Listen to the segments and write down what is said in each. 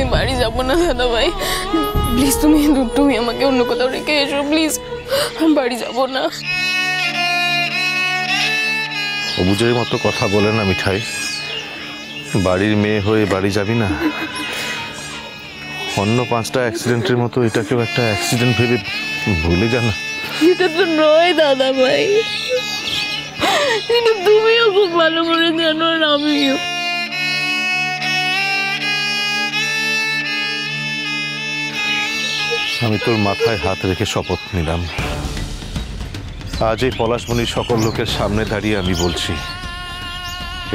আমি বাড়ি যাব না দাদা ভাই, প্লিজ তুমি আমাকে অন্য কোথাও রেখে এসো প্লিজ, আমি বাড়ি যাব না। অবুজের মতো কথা বলে না মিঠাই, বাড়ির মেয়ে হয়ে বাড়ি যাবি না? অন্য 5টা অ্যাক্সিডেন্টের মতো এটাকেও একটা অ্যাক্সিডেন্ট ভেবে ভুলে যা না। এটা তো নয় দাদা ভাই, এটা তুমিও খুব ভালো করে জানো আর আমিও। আমি তোর মাথায় হাত রেখে শপথ নিলাম, আজ এই পলাশমণির সকল লোকের সামনে দাঁড়িয়ে আমি বলছি,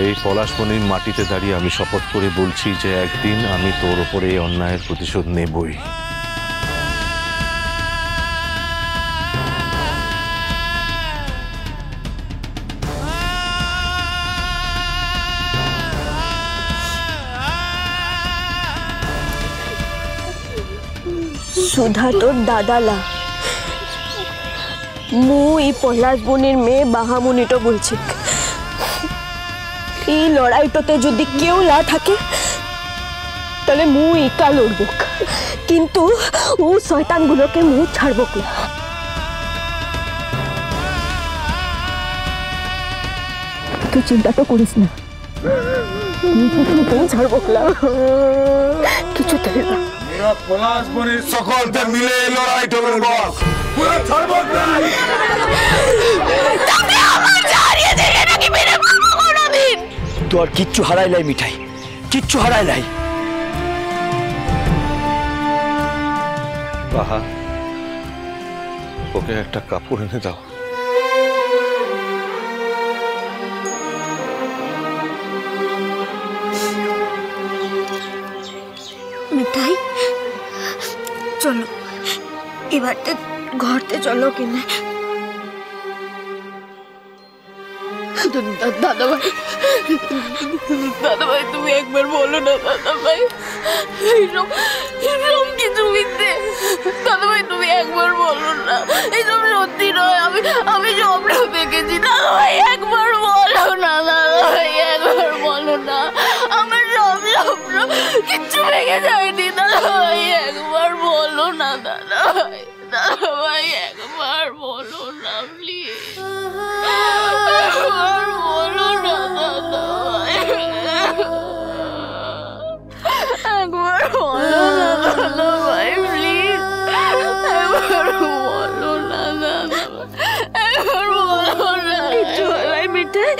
এই পলাশমণির মাটিতে দাঁড়িয়ে আমি শপথ করে বলছি যে একদিন আমি তোর ওপরে এই অন্যায়ের প্রতিশোধ নেবই। সুধা তোর দাদালা মু এই পলাশবনির মেয়ে বাহামুনিটা বলছি, এই লড়াইটাতে যদি কেউ না থাকে তাহলে মু একা লড়ব, কিন্তু ও শয়তানগুলোকে মু ছাড়ব না। তুই চিন্তা তো করিস না, ছাড়ব না, কিছুতেই না। পলাশমণির সকলকে মিলে লড়াইটা লড়ব, পুরো ছাড়ব না। তোর কিচ্ছু হারাই লাই মিঠাই, কিচ্ছু হারাই লাই। বাহা, ওকে একটা কাপড় এনে দাও। মিঠাই চলো এবার ঘরতে চলো কিনে। দাদা ভাই তুমি একবার বলো না দাদা ভাই, এরকম কিছু মিথ্যে, দাদা ভাই তুমি একবার বলো না, এইসব সত্যি নয়, আমি স্বপ্ন দেখেছি, দাদা ভাই একবার বলো না, দাদা ভাই একবার বলো না, আমার সব স্বপ্ন কিচ্ছু ভেঙে যায়নি, দাদা ভাই একবার বলো না, দাদা ভাই একবার বলো না প্লিজ, একবার বলো না দাদা ভাই, একবার বলো না দাদা ভাই প্লিজ, একবার বলো না দাদা ভাই, একবার বলো না। কিচ্ছু হয় মিঠাই,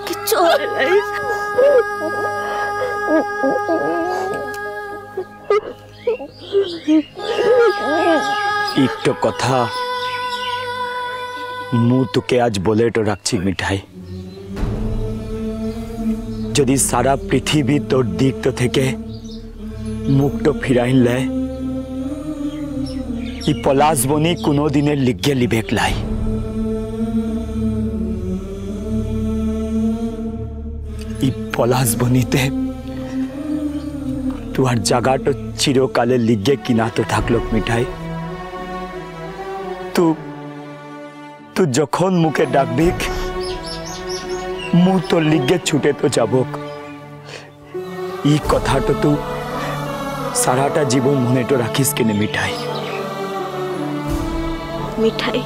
কিচ্ছু হয়। একটা কথা মু তোকে আজ বলে তো রাখছি মিঠাই, যদি সারা পৃথিবী তোর দিক থেকে মুখটা ফিরাইন লাই, এই পলাশবনি কোনো দিনের লিগে লিবেক লাই। এই পলাশবনিতে তোমার জায়গাটা চিরকালে লিগে কিনা তো থাকলো মিঠাই। তু যখন মুখে ডাকবিক মু তোর লিগে ছুটে তো যাবক, এই কথাটা তু সারাটা জীবন মনে তো রাখিস কিনে মিঠাই। মিঠাই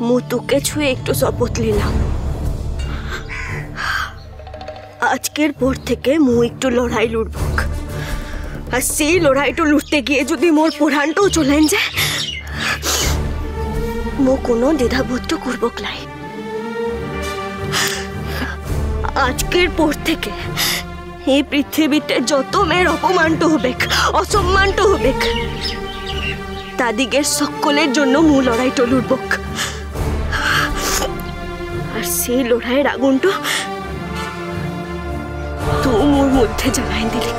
মু তোকে ছুঁয়ে একটু শপথ নিলাম, আজকের পর থেকে মু একটু লড়াই লড়ব, আর সেই লড়াইটা লড়তে গিয়ে যদি মোর পুরাণটাও চলেন যায়, মু কোনো দ্বিধাবোধ করব নাই। আজকের পর থেকে এই পৃথিবীতে যত মেয়ের অপমানটা হবে, অসম্মানটা হবে, তাদিগের সকলের জন্য মু লড়াইটা লড়ব, আর সেই লড়াইয়ের আগুনটা তু মোর মধ্যে জ্বালাই দিলি।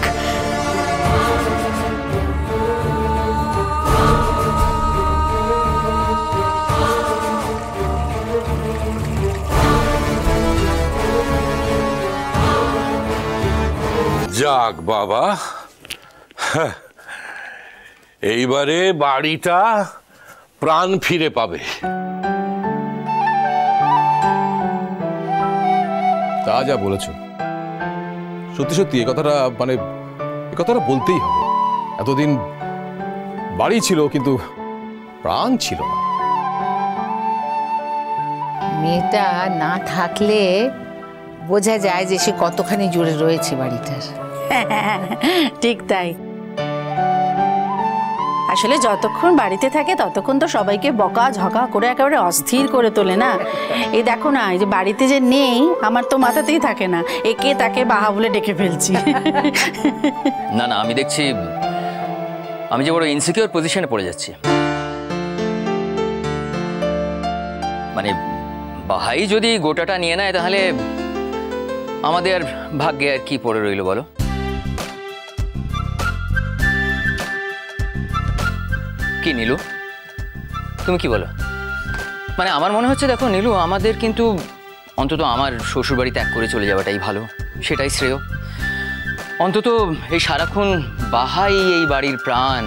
যাক বাবা, এইবারে বাড়িটা প্রাণ ফিরে পাবে। তা যা বলেছ, সত্যি সত্যি এ কথাটা মানে এ কথাটা বলতেই হবে। এতদিন বাড়ি ছিল কিন্তু প্রাণ ছিল না। মেয়েটা না থাকলে বোঝা যায় যে সে কতখানি জুড়ে রয়েছে বাড়িটার। ঠিক তাই। আসলে যতক্ষণ বাড়িতে থাকে ততক্ষণ তো সবাইকে বকা ঝকা করে একেবারে অস্থির করে তোলে না। এই দেখো না, এই যে বাড়িতে যে নেই আমার তো মাথাতেই থাকে না, একে তাকে বাহা বলে ডেকে ফেলছি। না না, আমি দেখছি আমি যে বড় ইনসিকিউর পজিশনে পড়ে যাচ্ছি। মানে বাহাই যদি গোটাটা নিয়ে নেয় তাহলে আমাদের ভাগ্যে আর কি পড়ে রইল বলো? কি নীলু, তুমি কি বলো? মানে আমার মনে হচ্ছে, দেখো নীলু, আমাদের কিন্তু অন্তত আমার শ্বশুরবাড়ি ত্যাগ করে চলে যাওয়াটাই ভালো, সেটাই শ্রেয়। অন্তত এই সারাক্ষণ বাহাই এই বাড়ির প্রাণ,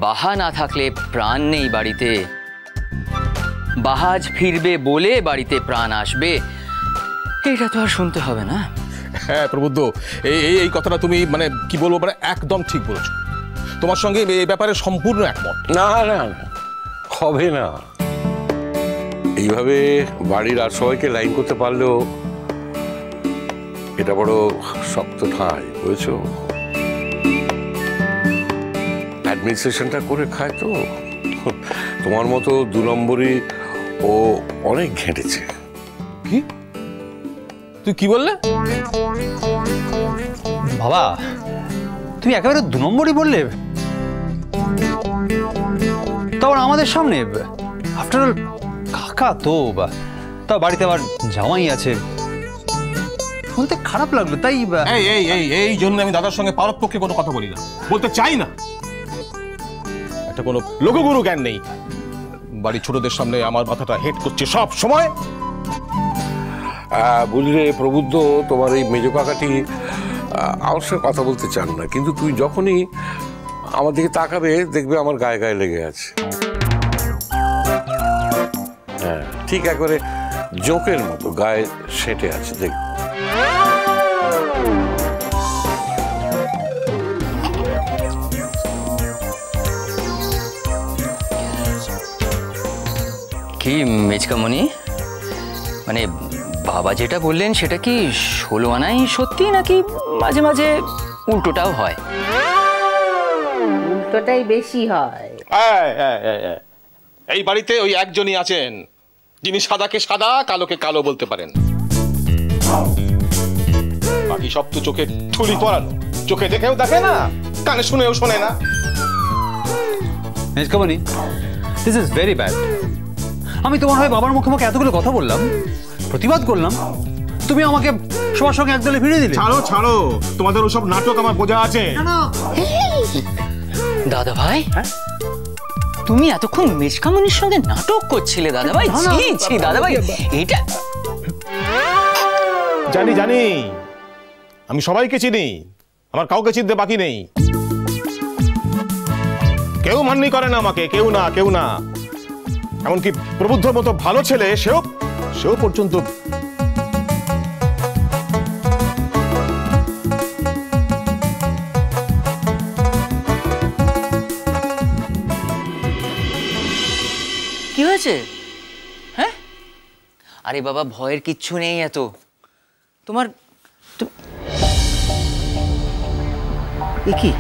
বাহা না থাকলে প্রাণ নেই বাড়িতে, বাহাজ ফিরবে বলে বাড়িতে প্রাণ আসবে, এটা তো আর শুনতে হবে না। হ্যাঁ প্রবুদ্ধ, এই কথাটা তুমি মানে কি বলবো, মানে একদম ঠিক বলেছো। তোমার সঙ্গে এই ব্যাপারে সম্পূর্ণ একমত। না না হবে না, এইভাবে বাড়ির আর সবাইকে লাইন করতে পারলেও এটা বড় শক্ত ঠাঁই, বুঝেছো? অ্যাডমিনিস্ট্রেশনটা করে খায় তো, তোমার মতো 2 নম্বরই ও অনেক ঘেঁটেছে। কি তুই কি বললে বাবা? তুমি একেবারে 2 নম্বরই বললে, তখন আমাদের সামনে। আফটার অল কাকা তো, তাও বাড়িতে আবার জামাই আছে, শুনতে খারাপ লাগলো তাই। এই জন্য আমি দাদার সঙ্গে পারত পক্ষে কোনো কথা বলি না, বলতে চাই না। একটা কোনো লোকগুরু জ্ঞান নেই, বাড়ির ছোটদের সামনে আমার মাথাটা হেড করছে সব সময়। বুঝলে প্রবুদ্ধ, তোমার এই মেজো কাকাটি আমার সঙ্গে কথা বলতে চান না, কিন্তু তুই যখনই আমার দিকে তাকাবে দেখবে আমার গায়ে গায়ে লেগে আছে। হ্যাঁ, ঠিক একবারে জোকের মতো গায়ে সেটে আছে, দেখ। কি মেজকামণি, মানে বাবা যেটা বললেন সেটা কি 16 আনাই সত্যি, নাকি মাঝে মাঝে উল্টোটাও হয়? উল্টোটাই বেশি হয়। এই বাড়িতে ওই একজনই আছেন যিনি সাদাকে সাদা কালোকে কালো বলতে পারেন, বাকি সব তো চোখে ঠুলি পরানো, চোখে দেখেও দেখে না, কানে শুনেও শোনে না। মেজকামণি, দিস ইজ ভেরি ব্যাড। আমি তোমার হয়ে বাবার মুখে মুখে এতগুলো কথা বললাম, প্রতিবাদ করলাম, তুমি আমাকে সবার সঙ্গে একদলে ফিরিয়ে দিলে। ছাড়ো ছাড়ো, তোমাদের ওসব নাটক আমার বোঝা আছে। দাদা ভাই, তুমি এতক্ষণ মেজকামণির সঙ্গে নাটক করছিলে দাদা ভাই? ছি দাদা ভাই, এটা জানি জানি, আমি সবাইকে চিনি, আমার কাউকে চিনতে বাকি নেই। কেউ মান্যই করে না আমাকে, কেউ না কেউ না। এমনকি প্রবুদ্ধর মতো ভালো ছেলে সেও পর্যন্ত। কি হয়েছে? হ্যাঁ, আরে বাবা, ভয়ের কিচ্ছু নেই এত। তোমার কি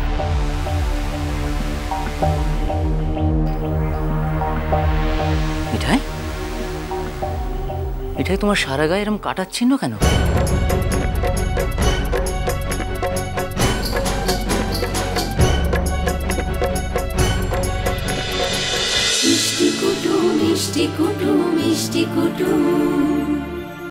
এটাই এটাই তোমার সারা গায়ে এরকম কাটার চিহ্ন কেন? মিষ্টি কুটু মিষ্টি কুটু মিষ্টি কুটু।